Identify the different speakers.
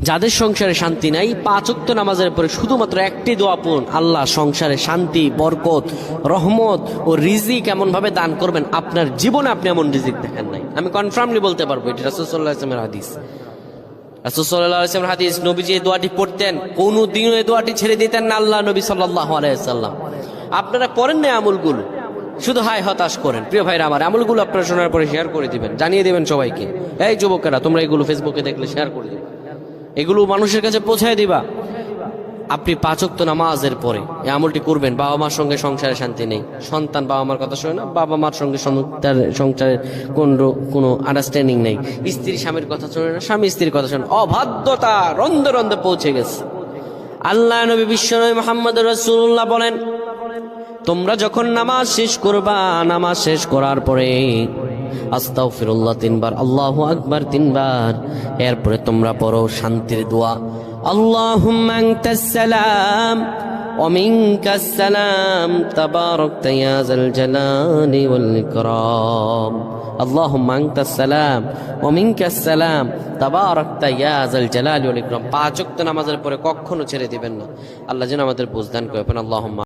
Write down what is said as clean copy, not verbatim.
Speaker 1: যাদের সংসারে শান্তি নাই, 5 ওয়াক্ত নামাজের পরে শুধুমাত্র একটি দোয়া পড়ুন, আল্লাহ সংসারে শান্তি, বরকত, রহমত ও রিজিক এমন ভাবে দান করবেন, আপনার জীবনে আপনি এমন রিজিক দেখেন নাই। আমি কনফার্মলি বলতে পারবো, এটি রাসূল সাল্লাল্লাহু আলাইহি ওয়াসাল্লামের হাদিস। রাসূল সাল্লাল্লাহু আলাইহি ওয়াসাল্লামের হাদিস, নবীজি এই দোয়াটি পড়তেন, কোনদিনও এই দোয়াটি ছেড়ে দিতেন না আল্লাহ নবী সাল্লাল্লাহু আলাইহি ওয়াসাল্লাম। আপনারা পড়েন না আমলগুলো, শুধু হায় হতাশ করেন। প্রিয় ভাইরা আমার, আমলগুলো আপনারা শোনার পরে শেয়ার করে দিবেন, জানিয়ে দিবেন সবাইকে। এই যুবকেরা, তোমরা এগুলো ফেসবুকে দেখলে শেয়ার করে দিবেন, এগুলো মানুষের কাছে পৌঁছায় দিবা। আপনি 5 ওয়াক্ত নামাজের পরে এই আমলটি করবেন। বাবা মার সঙ্গে সংসারে শান্তি নেই, সন্তান বাবা মার কথা শোনে না, বাবা মার সঙ্গে সংসারের কোনো আন্ডারস্ট্যান্ডিং নেই, স্ত্রী স্বামীর কথা শোনে না, স্বামী স্ত্রীর কথা শোনে, অবাধ্যতা রন্ধে রন্ধে পৌঁছে গেছে। আল্লাহ নবী বিশ্বনবী মুহাম্মদ রাসূলুল্লাহ বলেন, তোমরা যখন নামাজ শেষ করবা, নামাজ শেষ করার পরে আস্তাগফিরুল্লাহ 3 বার, আল্লাহু আকবার 3 বার, এরপরে তোমরা পড়ো শান্তির দোয়া, আল্লাহুম্মা আনতাস সালাম ওয়া মিনকাস সালাম তাবারাকতা ইয়া যাল জালালি ওয়াল ইকরাম। আল্লাহুম্মা আনতাস সালাম ওয়া মিনকাস সালাম তাবারাকতা ইয়া যাল জালালি ওয়াল ইকরাম। 5 ওয়াক্ত নামাজের পরে কখনো ছেড়ে দিবেন না। আল্লাহ যেন আমাদের বুঝদান করেন। আল্লাহুম্মা